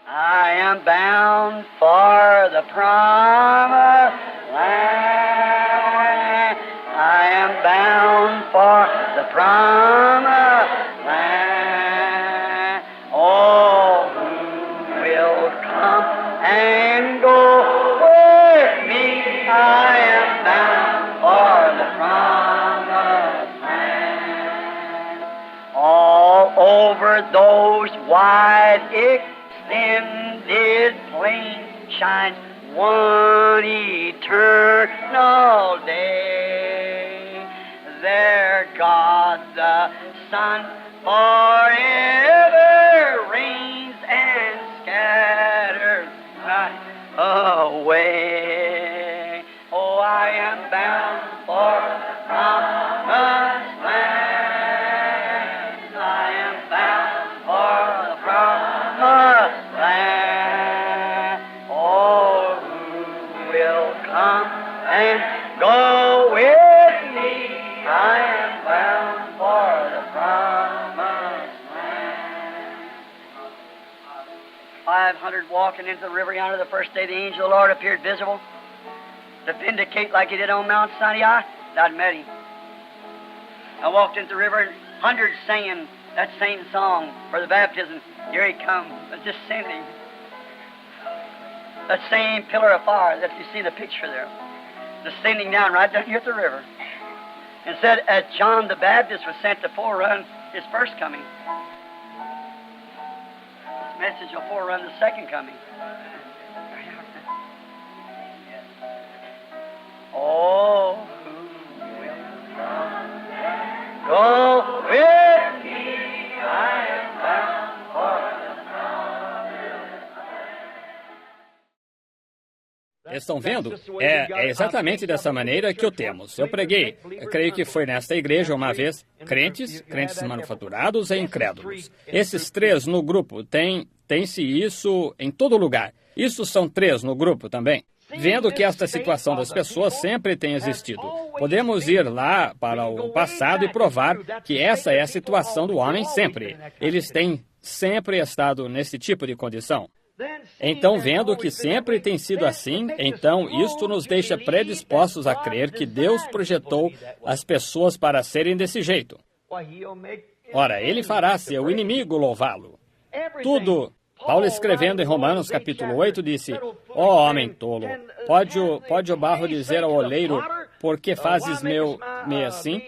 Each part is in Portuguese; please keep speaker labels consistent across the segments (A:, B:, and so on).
A: I am bound for the promised land. I am bound for the promised land. Oh, who will come and go with me? I am bound for the promised land. All over those wide extended plain shines one eternal day. There God the Son forever reigns and scatters night away. Oh, I am bound for the promised land. I am bound for the promised land. Oh, who will come and go with me? I am bound for the promised land. 500 walking into the river yonder the first day the angel of the Lord appeared visible to vindicate like he did on Mount Sinai. I'd met him. I walked into the river, hundreds singing that same song for the baptism. Here he comes, descending. That same pillar of fire that you see in the picture there, descending down right down here at the river. And said, as John the Baptist was sent to forerun his first coming, this message will forerun the second coming. Oh, who will come? Go with me, I am bound for the promised.
B: Estão vendo? É exatamente dessa maneira que o temos. Eu preguei, eu creio que foi nesta igreja uma vez, crentes manufaturados e incrédulos. Esses três no grupo, tem-se isso em todo lugar. Isso são três no grupo também. Vendo que esta situação das pessoas sempre tem existido, podemos ir lá para o passado e provar que essa é a situação do homem sempre. Eles têm sempre estado nesse tipo de condição. Então, vendo que sempre tem sido assim, então isto nos deixa predispostos a crer que Deus projetou as pessoas para serem desse jeito. Ora, Ele fará seu inimigo louvá-lo. Tudo. Paulo, escrevendo em Romanos capítulo 8, disse, ó homem tolo, pode o barro dizer ao oleiro, por que fazes-me assim?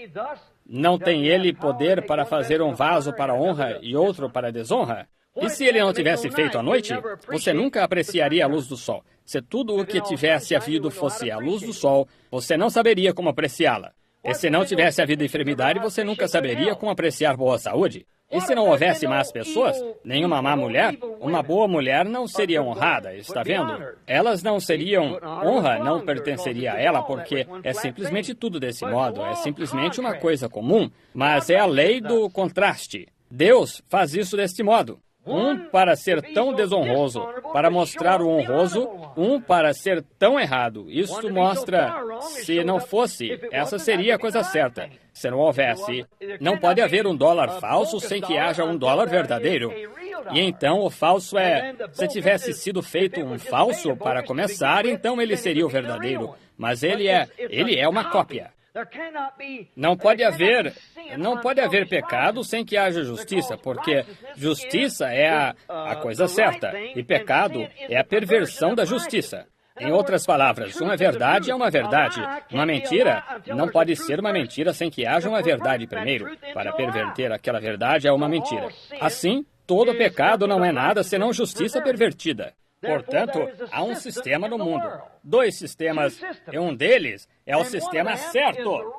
B: Não tem ele poder para fazer um vaso para honra e outro para desonra? E se ele não tivesse feito à noite, você nunca apreciaria a luz do sol. Se tudo o que tivesse havido fosse a luz do sol, você não saberia como apreciá-la. E se não tivesse havido enfermidade, você nunca saberia como apreciar boa saúde. E se não houvesse más pessoas, nenhuma má mulher, uma boa mulher não seria honrada, está vendo? Elas não seriam, honra não pertenceria a ela, porque é simplesmente tudo desse modo, é simplesmente uma coisa comum, mas é a lei do contraste. Deus faz isso deste modo. Um para ser tão desonroso, para mostrar o honroso, um para ser tão errado. Isto mostra, se não fosse, essa seria a coisa certa. Se não houvesse, não pode haver um dólar falso sem que haja um dólar verdadeiro. E então o falso se tivesse sido feito um falso para começar, então ele seria o verdadeiro. Mas ele é uma cópia. Não pode haver pecado sem que haja justiça, porque justiça é a coisa certa, e pecado é a perversão da justiça. Em outras palavras, uma verdade é uma verdade. Uma mentira não pode ser uma mentira sem que haja uma verdade primeiro. Para perverter aquela verdade é uma mentira. Assim, todo pecado não é nada senão justiça pervertida. Portanto, há um sistema no mundo. Dois sistemas, e um deles é o sistema certo.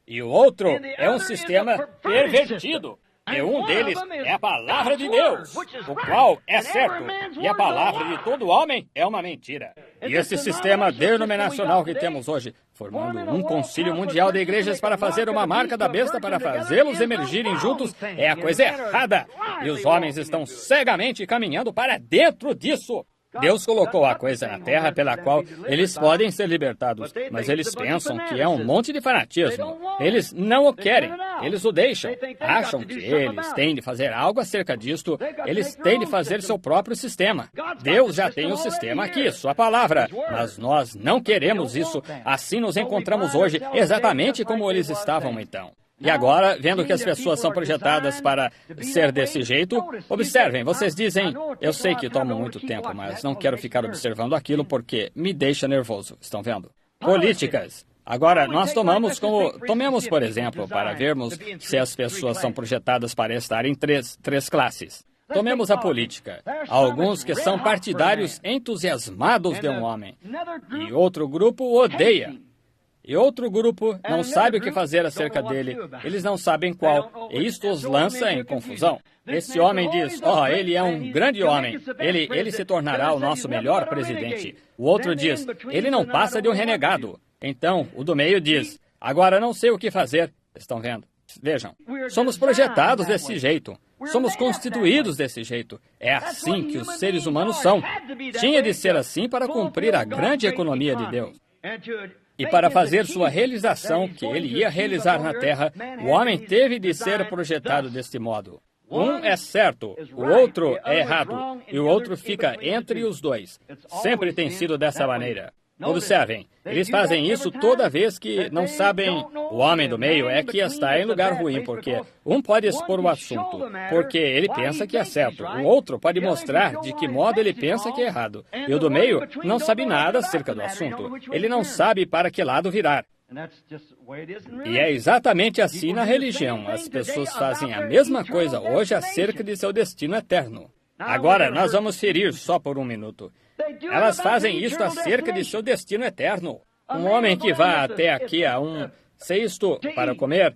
B: E o outro é um sistema pervertido. E um deles é a palavra de Deus, o qual é certo. E a palavra de todo homem é uma mentira. E esse sistema denominacional que temos hoje, formando um concílio mundial de igrejas para fazer uma marca da besta para fazê-los emergirem juntos, é a coisa errada. E os homens estão cegamente caminhando para dentro disso. Deus colocou a coisa na terra pela qual eles podem ser libertados, mas eles pensam que é um monte de fanatismo. Eles não o querem, eles o deixam. Acham que eles têm de fazer algo acerca disto, eles têm de fazer seu próprio sistema. Deus já tem o sistema aqui, sua palavra, mas nós não queremos isso. Assim nos encontramos hoje, exatamente como eles estavam então. E agora, vendo que as pessoas são projetadas para ser desse jeito, observem, vocês dizem, eu sei que toma muito tempo, mas não quero ficar observando aquilo porque me deixa nervoso. Estão vendo? Políticas. Agora, nós tomemos, por exemplo, para vermos se as pessoas são projetadas para estar em três classes. Tomemos a política. Há alguns que são partidários entusiasmados de um homem, e outro grupo odeia. E outro grupo não sabe o que fazer acerca dele. Eles não sabem qual. E isto os lança em confusão. Esse homem diz, ele é um grande homem. Ele se tornará o nosso melhor presidente. O outro diz, ele não passa de um renegado. Então, o do meio diz, agora não sei o que fazer. Estão vendo? Vejam, somos projetados desse jeito. Somos constituídos desse jeito. É assim que os seres humanos são. Tinha de ser assim para cumprir a grande economia de Deus. E para fazer sua realização, que ele ia realizar na terra, o homem teve de ser projetado deste modo. Um é certo, o outro é errado, e o outro fica entre os dois. Sempre tem sido dessa maneira. Observem, eles fazem isso toda vez que não sabem. O homem do meio é que está em lugar ruim, porque um pode expor o assunto, porque ele pensa que é certo. O outro pode mostrar de que modo ele pensa que é errado. E o do meio não sabe nada acerca do assunto. Ele não sabe para que lado virar. E é exatamente assim na religião. As pessoas fazem a mesma coisa hoje acerca de seu destino eterno. Agora, nós vamos ferir só por um minuto. Elas fazem isto acerca de seu destino eterno. Um homem que vá até aqui a um cesto para comer,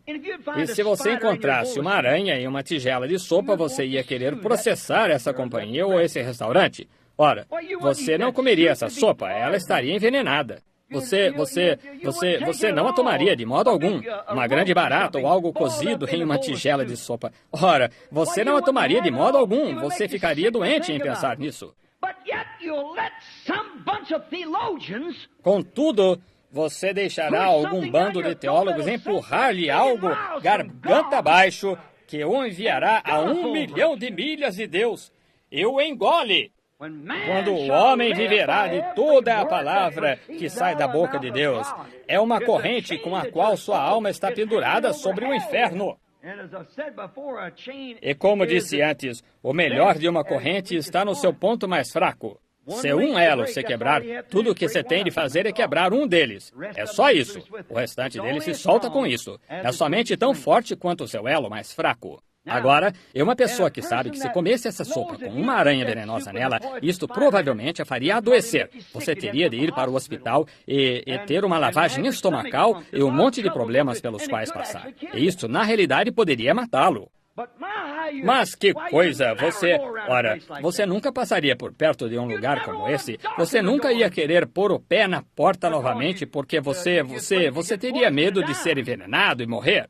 B: e se você encontrasse uma aranha e uma tigela de sopa, você ia querer processar essa companhia ou esse restaurante. Ora, você não comeria essa sopa, ela estaria envenenada. Você não a tomaria de modo algum. Uma grande barata ou algo cozido em uma tigela de sopa. Ora, você não a tomaria de modo algum. Você ficaria doente em pensar nisso. Contudo, você deixará algum bando de teólogos empurrar-lhe algo garganta abaixo que o enviará a 1 milhão de milhas de Deus e o engole. Quando o homem viverá de toda a palavra que sai da boca de Deus, é uma corrente com a qual sua alma está pendurada sobre o inferno. E como disse antes, o melhor de uma corrente está no seu ponto mais fraco. Se um elo se quebrar, tudo o que você tem de fazer é quebrar um deles. É só isso. O restante dele se solta com isso. É somente tão forte quanto o seu elo mais fraco. Agora, uma pessoa que sabe que se comesse essa sopa com uma aranha venenosa nela, isto provavelmente a faria adoecer. Você teria de ir para o hospital e ter uma lavagem estomacal e um monte de problemas pelos quais passar. E isto, na realidade, poderia matá-lo. Mas que coisa, você nunca passaria por perto de um lugar como esse. Você nunca ia querer pôr o pé na porta novamente porque você teria medo de ser envenenado e morrer.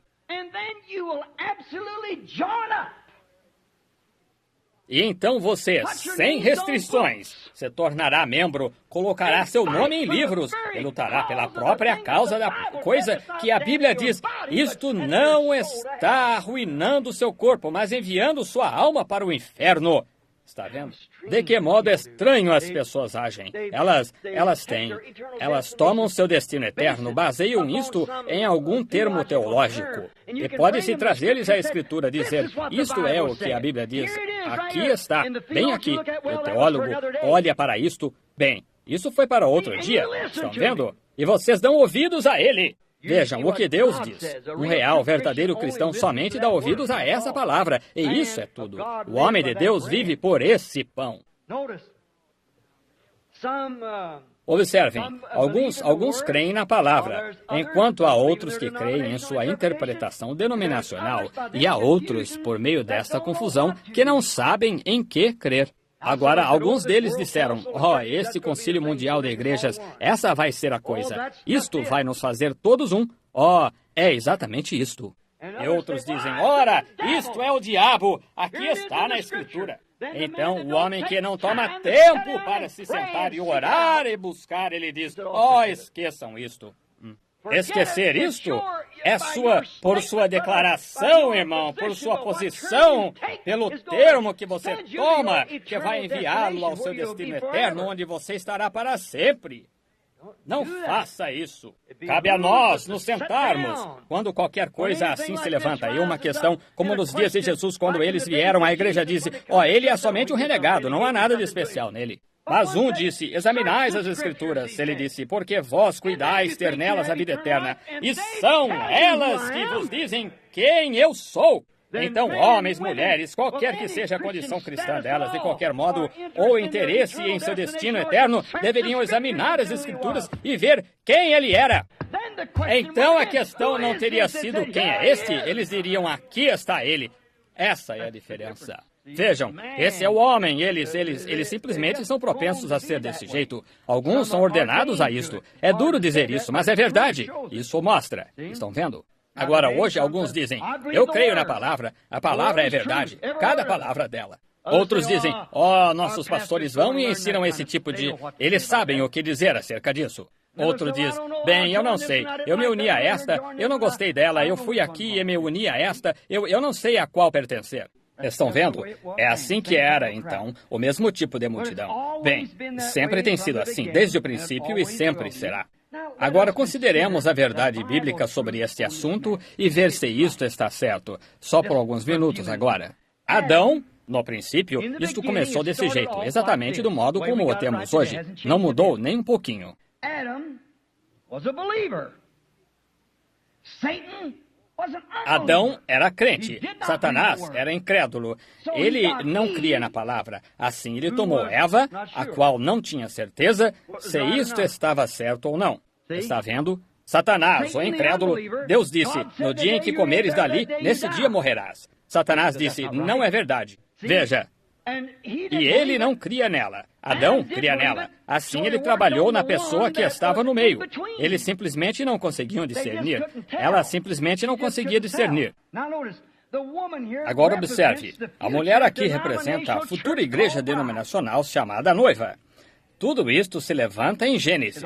B: E então você, sem restrições, se tornará membro, colocará seu nome em livros e lutará pela própria causa da coisa que a Bíblia diz. Isto não está arruinando seu corpo, mas enviando sua alma para o inferno. Está vendo? De que modo estranho as pessoas agem. Elas tomam seu destino eterno, baseiam isto em algum termo teológico. E pode-se trazer-lhes a Escritura, dizer, isto é o que a Bíblia diz. Aqui está, bem aqui. O teólogo olha para isto, bem, isso foi para outro dia. Estão vendo? E vocês dão ouvidos a ele. Vejam o que Deus diz. Um real, verdadeiro cristão somente dá ouvidos a essa palavra. E isso é tudo. O homem de Deus vive por esse pão. Observem, alguns creem na palavra, enquanto há outros que creem em sua interpretação denominacional, e há outros, por meio desta confusão, que não sabem em que crer. Agora, alguns deles disseram, este concílio mundial de igrejas, essa vai ser a coisa. Isto vai nos fazer todos um. É exatamente isto. E outros dizem, ora, isto é o diabo. Aqui está na Escritura. Então, o homem que não toma tempo para se sentar e orar e buscar, ele diz, esqueçam isto. Esquecer isto é por sua declaração, irmão, por sua posição, pelo termo que você toma, que vai enviá-lo ao seu destino eterno, onde você estará para sempre. Não faça isso. Cabe a nós nos sentarmos quando qualquer coisa assim se levanta. E uma questão, como nos dias de Jesus, quando eles vieram, a igreja disse, ele é somente um renegado, não há nada de especial nele. Mas um disse, examinais as Escrituras. Ele disse, porque vós cuidais ter nelas a vida eterna, e são elas que vos dizem quem eu sou. Então, homens, mulheres, qualquer que seja a condição cristã delas, de qualquer modo, ou interesse em seu destino eterno, deveriam examinar as Escrituras e ver quem ele era. Então, a questão não teria sido quem é este, eles diriam, aqui está ele. Essa é a diferença. Vejam, esse é o homem, eles simplesmente são propensos a ser desse jeito. Alguns são ordenados a isto. É duro dizer isso, mas é verdade. Isso mostra. Estão vendo? Agora, hoje, alguns dizem, eu creio na palavra, a palavra é verdade, cada palavra dela. Outros dizem, nossos pastores vão e ensinam esse tipo de... Eles sabem o que dizer acerca disso. Outro diz, bem, eu não sei, eu me uni a esta, eu não gostei dela, eu fui aqui e me uni a esta, eu não sei a qual pertencer. Estão vendo? É assim que era, então, o mesmo tipo de multidão. Bem, sempre tem sido assim, desde o princípio e sempre será. Agora, consideremos a verdade bíblica sobre este assunto e ver se isto está certo. Só por alguns minutos agora. Adão, no princípio, isto começou desse jeito, exatamente do modo como o temos hoje. Não mudou nem um pouquinho. Adão era crente, Satanás era incrédulo. Ele não cria na palavra. Assim, ele tomou Eva, a qual não tinha certeza se isto estava certo ou não. Está vendo? Satanás, o incrédulo, Deus disse, no dia em que comeres dali, nesse dia morrerás. Satanás disse, não é verdade. Veja. E ele não cria nela. Adão cria nela. Assim ele trabalhou na pessoa que estava no meio. Eles simplesmente não conseguiam discernir. Ela simplesmente não conseguia discernir. Agora observe. A mulher aqui representa a futura igreja denominacional chamada noiva. Tudo isto se levanta em Gênesis.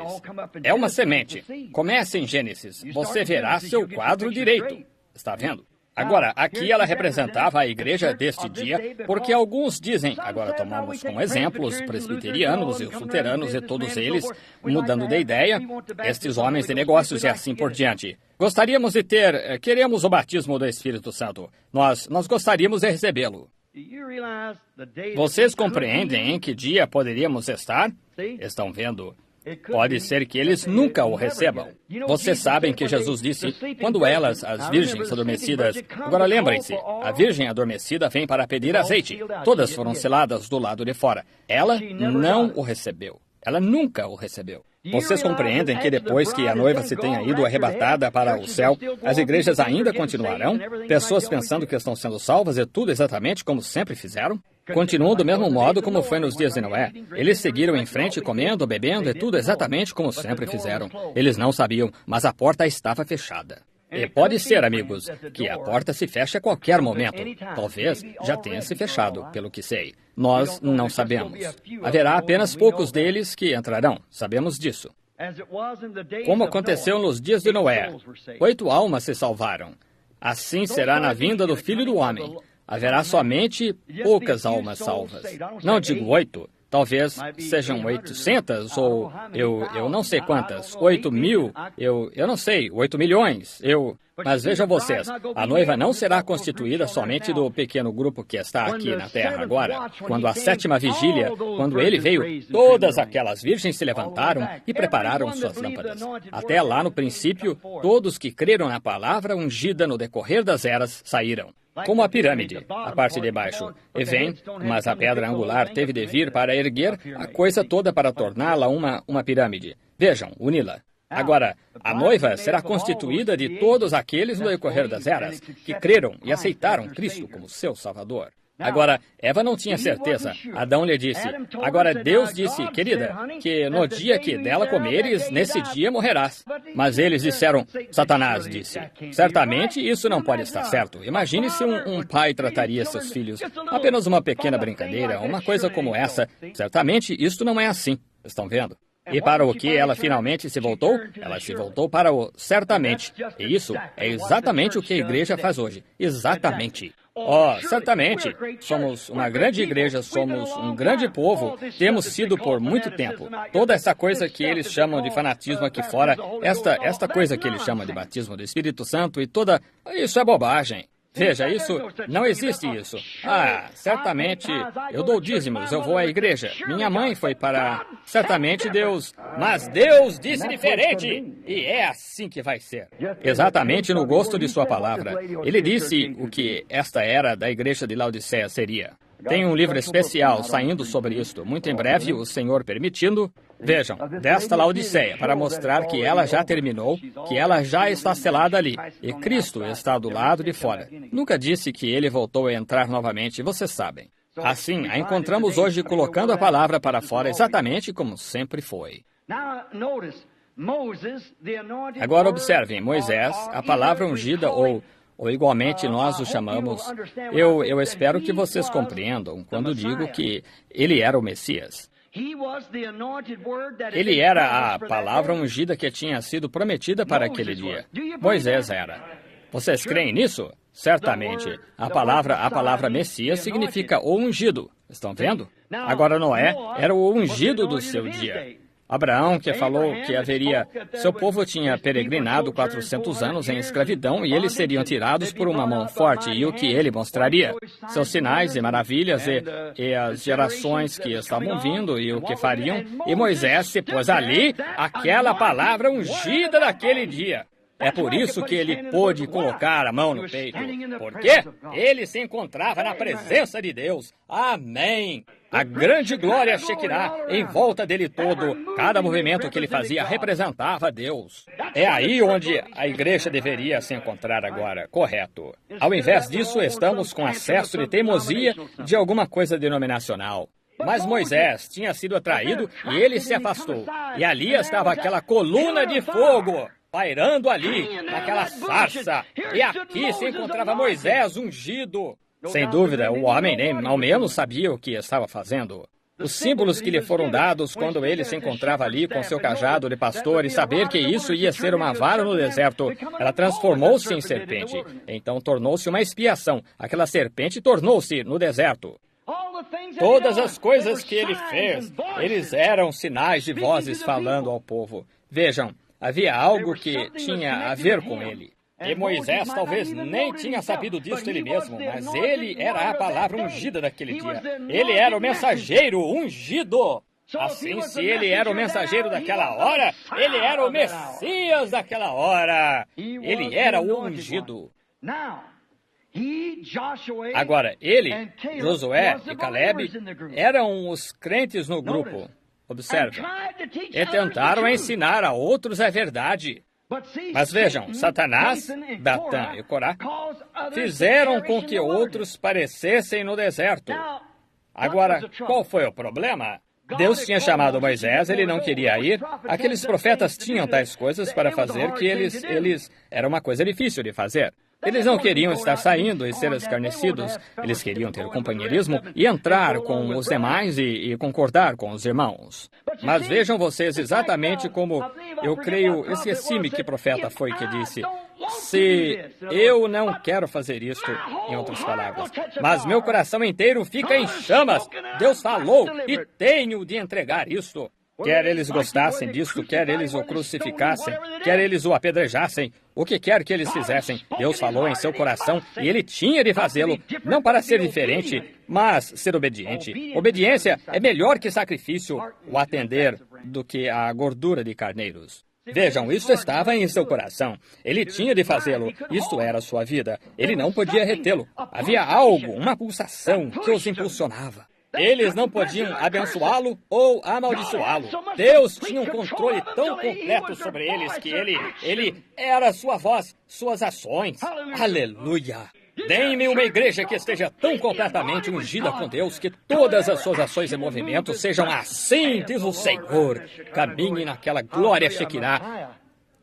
B: É uma semente. Comece em Gênesis. Você verá seu quadro direito. Está vendo? Agora, aqui ela representava a igreja deste dia, porque alguns dizem, agora tomamos como exemplo os presbiterianos e os luteranos e todos eles, mudando de ideia, estes homens de negócios e assim por diante. Gostaríamos de queremos o batismo do Espírito Santo. Nós gostaríamos de recebê-lo. Vocês compreendem em que dia poderíamos estar? Estão vendo? Pode ser que eles nunca o recebam. Vocês sabem que Jesus disse, quando elas, as virgens adormecidas... Agora lembrem-se, a virgem adormecida vem para pedir azeite. Todas foram seladas do lado de fora. Ela não o recebeu. Ela nunca o recebeu. Vocês compreendem que depois que a noiva se tenha ido arrebatada para o céu, as igrejas ainda continuarão? Pessoas pensando que estão sendo salvas e tudo exatamente como sempre fizeram? Continuam do mesmo modo como foi nos dias de Noé. Eles seguiram em frente, comendo, bebendo e tudo exatamente como sempre fizeram. Eles não sabiam, mas a porta estava fechada. E pode ser, amigos, que a porta se feche a qualquer momento. Talvez já tenha se fechado, pelo que sei. Nós não sabemos. Haverá apenas poucos deles que entrarão. Sabemos disso. Como aconteceu nos dias de Noé, 8 almas se salvaram. Assim será na vinda do Filho do Homem. Haverá somente poucas almas salvas. Não digo 8, talvez sejam 800 ou eu não sei quantas, 8 mil, eu não sei, 8 milhões, Mas vejam vocês, a noiva não será constituída somente do pequeno grupo que está aqui na terra agora. Quando a 7ª vigília, quando ele veio, todas aquelas virgens se levantaram e prepararam suas lâmpadas. Até lá no princípio, todos que creram na palavra ungida no decorrer das eras saíram. Como a pirâmide, a parte de baixo. E vem, mas a pedra angular teve de vir para erguer a coisa toda para torná-la uma pirâmide. Vejam, uni-la. Agora, a noiva será constituída de todos aqueles no decorrer das eras que creram e aceitaram Cristo como seu Salvador. Agora, Eva não tinha certeza. Adão lhe disse. Agora, Deus disse, querida, que no dia que dela comeres, nesse dia morrerás. Mas eles disseram, Satanás disse, certamente isso não pode estar certo. Imagine se um pai trataria seus filhos. Apenas uma pequena brincadeira, uma coisa como essa. Certamente isso não é assim. Estão vendo? E para o que ela finalmente se voltou? Ela se voltou para o certamente. E isso é exatamente o que a igreja faz hoje. Exatamente. Oh, certamente. Somos uma grande igreja, somos um grande povo, temos sido por muito tempo. Toda essa coisa que eles chamam de fanatismo aqui fora, esta coisa que eles chamam de batismo do Espírito Santo e toda... Isso é bobagem. Veja, isso, não existe isso. Ah, certamente, eu dou dízimos, eu vou à igreja. Minha mãe foi para... Certamente Deus... Mas Deus disse diferente! E é assim que vai ser. Exatamente no gosto de sua palavra. Ele disse o que esta era da igreja de Laodiceia seria. Tem um livro especial saindo sobre isto, muito em breve, o Senhor permitindo. Vejam, desta Laodiceia, para mostrar que ela já terminou, que ela já está selada ali, e Cristo está do lado de fora. Nunca disse que ele voltou a entrar novamente, vocês sabem. Assim, a encontramos hoje colocando a palavra para fora exatamente como sempre foi. Agora observem, Moisés, a palavra ungida ou igualmente nós o chamamos, eu espero que vocês compreendam quando digo que ele era o Messias. Ele era a palavra ungida que tinha sido prometida para aquele dia. Moisés era. Vocês creem nisso? Certamente. A palavra Messias significa o ungido. Estão vendo? Agora Noé era o ungido do seu dia. Abraão, que falou que haveria... Seu povo tinha peregrinado 400 anos em escravidão e eles seriam tirados por uma mão forte. E o que ele mostraria? Seus sinais e maravilhas e as gerações que estavam vindo e o que fariam. E Moisés se pôs ali, aquela palavra ungida daquele dia. É por isso que ele pôde colocar a mão no peito. Porque ele se encontrava na presença de Deus. Amém! A grande glória Shekinah em volta dele todo. Cada movimento que ele fazia representava Deus. É aí onde a igreja deveria se encontrar agora, correto. Ao invés disso, estamos com excesso de teimosia de alguma coisa denominacional. Mas Moisés tinha sido atraído e ele se afastou. E ali estava aquela coluna de fogo pairando ali, naquela sarça. E aqui se encontrava Moisés ungido. Sem dúvida, o homem nem ao menos sabia o que estava fazendo. Os símbolos que lhe foram dados quando ele se encontrava ali com seu cajado de pastor e saber que isso ia ser uma vara no deserto, ela transformou-se em serpente. Então tornou-se uma expiação. Aquela serpente tornou-se no deserto. Todas as coisas que ele fez, eles eram sinais de vozes falando ao povo. Vejam, havia algo que tinha a ver com ele. E Moisés talvez nem tinha sabido disso ele mesmo, mas ele era a palavra ungida daquele dia. Ele era o mensageiro ungido. Assim, se ele era o mensageiro daquela hora, ele era o Messias daquela hora. Ele era o ungido. Agora, ele, Josué e Caleb eram os crentes no grupo. Observe. E tentaram ensinar a outros a verdade. Mas vejam, Satanás, Datã e Corá fizeram com que outros parecessem no deserto. Agora, qual foi o problema? Deus tinha chamado Moisés, ele não queria ir. Aqueles profetas tinham tais coisas para fazer que eles... Era uma coisa difícil de fazer. Eles não queriam estar saindo e ser escarnecidos. Eles queriam ter companheirismo e entrar com os demais e concordar com os irmãos. Mas vejam vocês exatamente como, eu creio, esqueci-me que profeta foi que disse, se eu não quero fazer isto, em outras palavras, mas meu coração inteiro fica em chamas. Deus falou e tenho de entregar isto. Quer eles gostassem disto, quer eles o crucificassem, quer eles o apedrejassem, o que quer que eles fizessem, Deus falou em seu coração e ele tinha de fazê-lo, não para ser diferente, mas ser obediente. Obediência é melhor que sacrifício, o atender, do que a gordura de carneiros. Vejam, isso estava em seu coração. Ele tinha de fazê-lo. Isto era sua vida. Ele não podia retê-lo. Havia algo, uma pulsação que os impulsionava. Eles não podiam abençoá-lo ou amaldiçoá-lo. Deus tinha um controle tão completo sobre eles que ele era sua voz, suas ações. Aleluia! Deem-me uma igreja que esteja tão completamente ungida com Deus que todas as suas ações e movimentos sejam assim, diz o Senhor. Caminhem naquela glória Shekinah.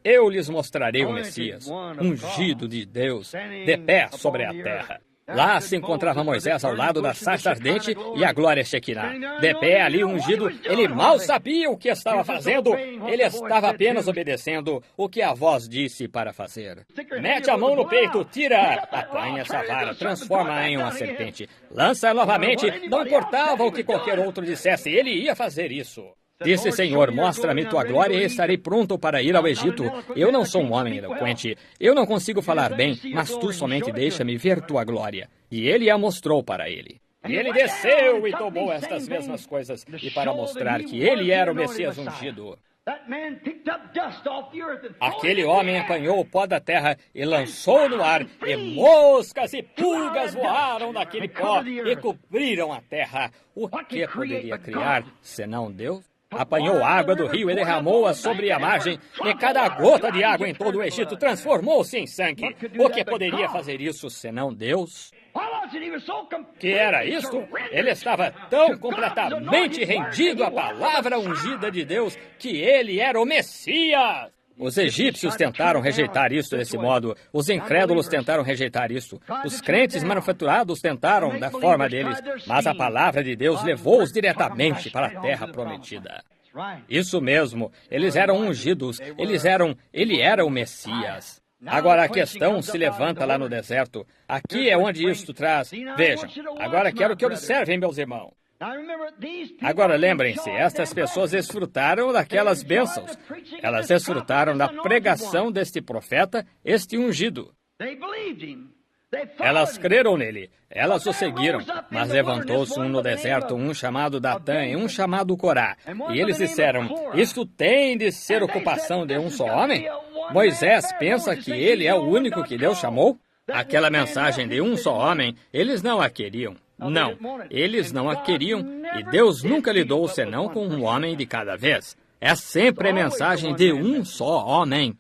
B: Eu lhes mostrarei o Messias, ungido de Deus, de pé sobre a terra. Lá se encontrava Moisés ao lado da sarça ardente e a glória Shekinah. De pé ali ungido, ele mal sabia o que estava fazendo. Ele estava apenas obedecendo o que a voz disse para fazer. Mete a mão no peito, tira, apanha essa vara, transforma-a em uma serpente. Lança novamente, não importava o que qualquer outro dissesse, ele ia fazer isso. Disse, Senhor, mostra-me tua glória e estarei pronto para ir ao Egito. Eu não sou um homem eloquente. Eu não consigo falar bem, mas tu somente deixa-me ver tua glória. E ele a mostrou para ele. E ele desceu e tomou estas mesmas coisas, e para mostrar que ele era o Messias ungido. Aquele homem apanhou o pó da terra e lançou no ar, e moscas e pulgas voaram daquele pó e cobriram a terra. O que poderia criar, senão Deus? Apanhou água do rio e derramou-a sobre a margem, e cada gota de água em todo o Egito transformou-se em sangue. O que poderia fazer isso, senão Deus? Que era isto? Ele estava tão completamente rendido à palavra ungida de Deus que ele era o Messias. Os egípcios tentaram rejeitar isso desse modo. Os incrédulos tentaram rejeitar isso. Os crentes manufaturados tentaram da forma deles. Mas a palavra de Deus levou-os diretamente para a terra prometida. Isso mesmo. Eles eram ungidos. Ele era o Messias. Agora a questão se levanta lá no deserto. Aqui é onde isto traz. Vejam, agora quero que observem, meus irmãos. Agora lembrem-se, estas pessoas desfrutaram daquelas bênçãos. Elas desfrutaram da pregação deste profeta, este ungido. Elas creram nele, elas o seguiram, mas levantou-se um no deserto, um chamado Datã e um chamado Corá. E eles disseram, isto tem de ser ocupação de um só homem? Moisés pensa que ele é o único que Deus chamou? Aquela mensagem de um só homem, eles não a queriam. Não, eles não a queriam, e Deus nunca lidou senão com um homem de cada vez. É sempre a mensagem de um só homem.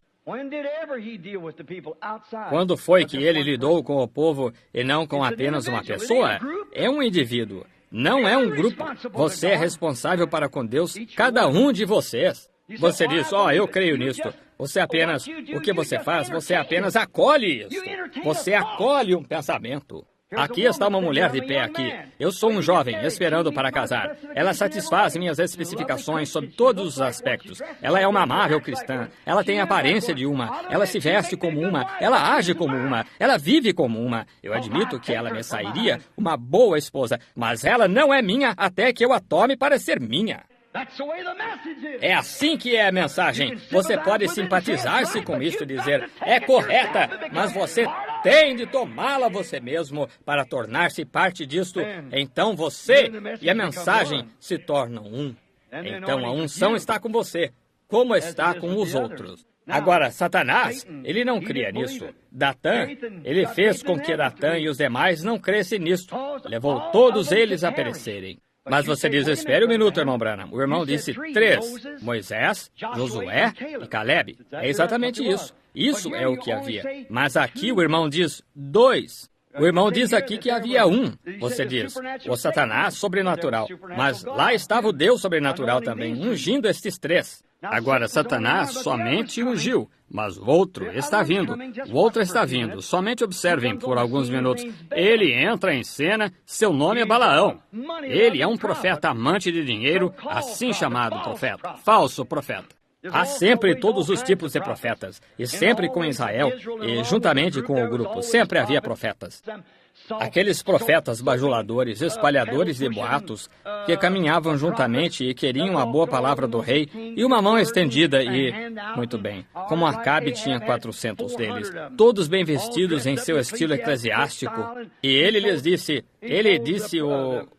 B: Quando foi que ele lidou com o povo e não com apenas uma pessoa? É um indivíduo, não é um grupo. Você é responsável para com Deus, cada um de vocês. Você diz, eu creio nisto. Você apenas, o que você faz? Você apenas acolhe isso. Você acolhe um pensamento. Aqui está uma mulher de pé aqui. Eu sou um jovem esperando para casar. Ela satisfaz minhas especificações sobre todos os aspectos. Ela é uma amável cristã. Ela tem a aparência de uma. Ela se veste como uma. Ela age como uma. Ela vive como uma. Eu admito que ela me sairia uma boa esposa, mas ela não é minha até que eu a tome para ser minha. É assim que é a mensagem. Você pode simpatizar-se com isso e dizer, é correta, mas você tem de tomá-la você mesmo para tornar-se parte disto. Então você e a mensagem se tornam um. Então a unção está com você, como está com os outros. Agora, Satanás, ele não cria nisso. Datã, ele fez com que Datã e os demais não crescem nisto. Levou todos eles a perecerem. Mas você diz, espere um minuto, irmão Branham. O irmão disse 3, Moisés, Josué e Caleb. É exatamente isso. Isso é o que havia. Mas aqui o irmão diz 2. O irmão diz aqui que havia 1. Você diz, o Satanás sobrenatural. Mas lá estava o Deus sobrenatural também, ungindo estes 3. Agora, Satanás somente ungiu, mas o outro está vindo. O outro está vindo. Somente observem por alguns minutos. Ele entra em cena, seu nome é Balaão. Ele é um profeta amante de dinheiro, assim chamado profeta, falso profeta. Há sempre todos os tipos de profetas, e sempre com Israel, e juntamente com o grupo, sempre havia profetas. Aqueles profetas bajuladores, espalhadores de boatos, que caminhavam juntamente e queriam a boa palavra do rei e uma mão estendida e... Muito bem, como Acabe tinha 400 deles, todos bem vestidos em seu estilo eclesiástico, e ele lhes disse,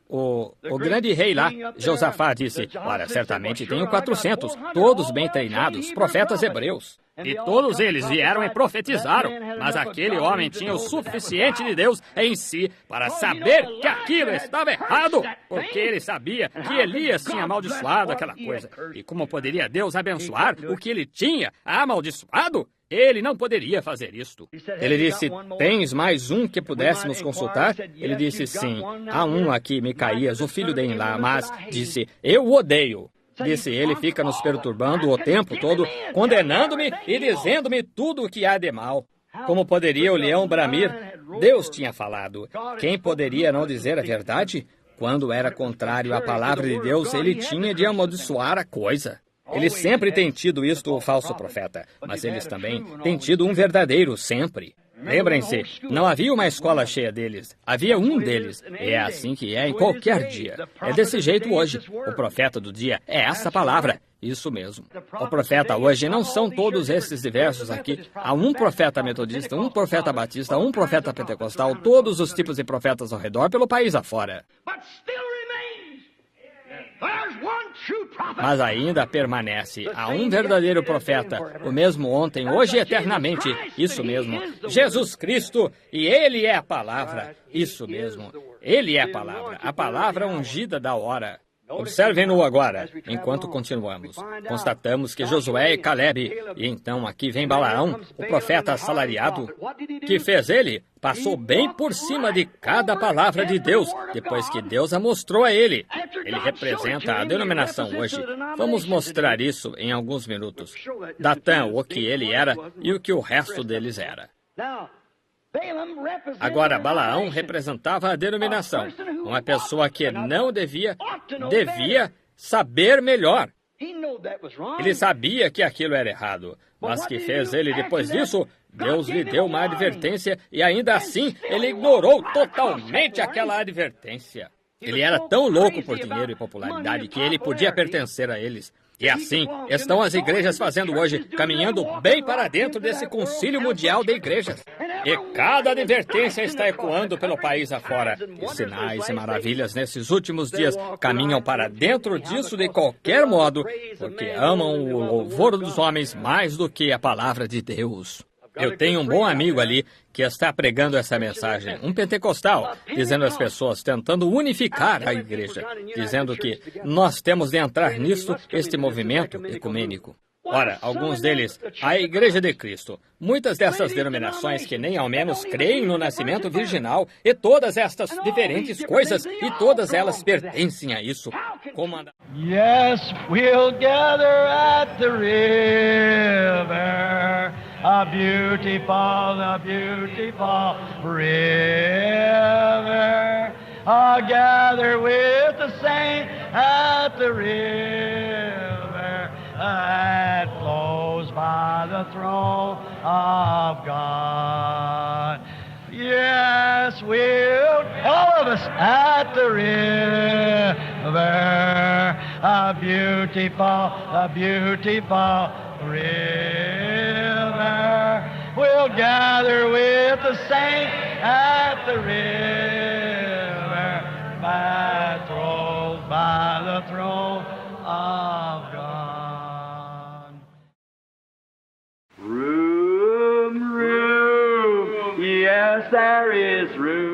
B: o grande rei lá, Josafá, disse, olha, certamente tenho 400, todos bem treinados, profetas hebreus. E todos eles vieram e profetizaram, mas aquele homem tinha o suficiente de Deus em si para saber que aquilo estava errado, porque ele sabia que Elias tinha amaldiçoado aquela coisa. E como poderia Deus abençoar o que ele tinha amaldiçoado? Ele não poderia fazer isto. Ele disse, tens mais um que pudéssemos consultar? Ele disse, sim, há um aqui, Micaías, o filho de Enlá, mas disse, eu o odeio. Disse, ele fica nos perturbando o tempo todo, condenando-me e dizendo-me tudo o que há de mal. Como poderia o leão bramir? Deus tinha falado. Quem poderia não dizer a verdade? Quando era contrário à palavra de Deus, ele tinha de amaldiçoar a coisa. Eles sempre têm tido isto, o falso profeta, mas eles também têm tido um verdadeiro sempre. Lembrem-se, não havia uma escola cheia deles, havia um deles. E é assim que é em qualquer dia. É desse jeito hoje. O profeta do dia é essa palavra. Isso mesmo. O profeta hoje não são todos esses diversos aqui. Há um profeta metodista, um profeta batista, um profeta pentecostal, todos os tipos de profetas ao redor pelo país afora. Mas ainda permanece. Há um verdadeiro profeta, o mesmo ontem, hoje e eternamente. Isso mesmo. Jesus Cristo, e Ele é a palavra. Isso mesmo. Ele é a palavra ungida da hora. Observem-no agora, enquanto continuamos. Constatamos que Josué e Calebe, e então aqui vem Balaão, o profeta assalariado. Que fez ele? Passou bem por cima de cada palavra de Deus, depois que Deus a mostrou a ele. Ele representa a denominação hoje. Vamos mostrar isso em alguns minutos. Datã, o que ele era e o que o resto deles era. Agora, Balaão representava a denominação. Uma pessoa que não devia saber melhor. Ele sabia que aquilo era errado. Mas que fez ele depois disso? Deus lhe deu uma advertência e ainda assim ele ignorou totalmente aquela advertência. Ele era tão louco por dinheiro e popularidade que ele podia pertencer a eles. E assim estão as igrejas fazendo hoje, caminhando bem para dentro desse concílio mundial de igrejas. E cada advertência está ecoando pelo país afora. E sinais e maravilhas nesses últimos dias caminham para dentro disso de qualquer modo, porque amam o louvor dos homens mais do que a palavra de Deus. Eu tenho um bom amigo ali que está pregando essa mensagem, um pentecostal, dizendo às pessoas, tentando unificar a igreja, dizendo que nós temos de entrar nisso, este movimento ecumênico. Ora, alguns deles, a Igreja de Cristo, muitas dessas denominações que nem ao menos creem no nascimento virginal, e todas estas diferentes coisas, e todas elas pertencem a isso.
C: Yes, we'll gather at the river, a beautiful river. I'll gather with the saints at the river that flows by the throne of God. Yes, we'll, all of us, at the river, a beautiful river. We'll gather with the saints at the river that flows by the throne of God.
A: Room, yes, there is room.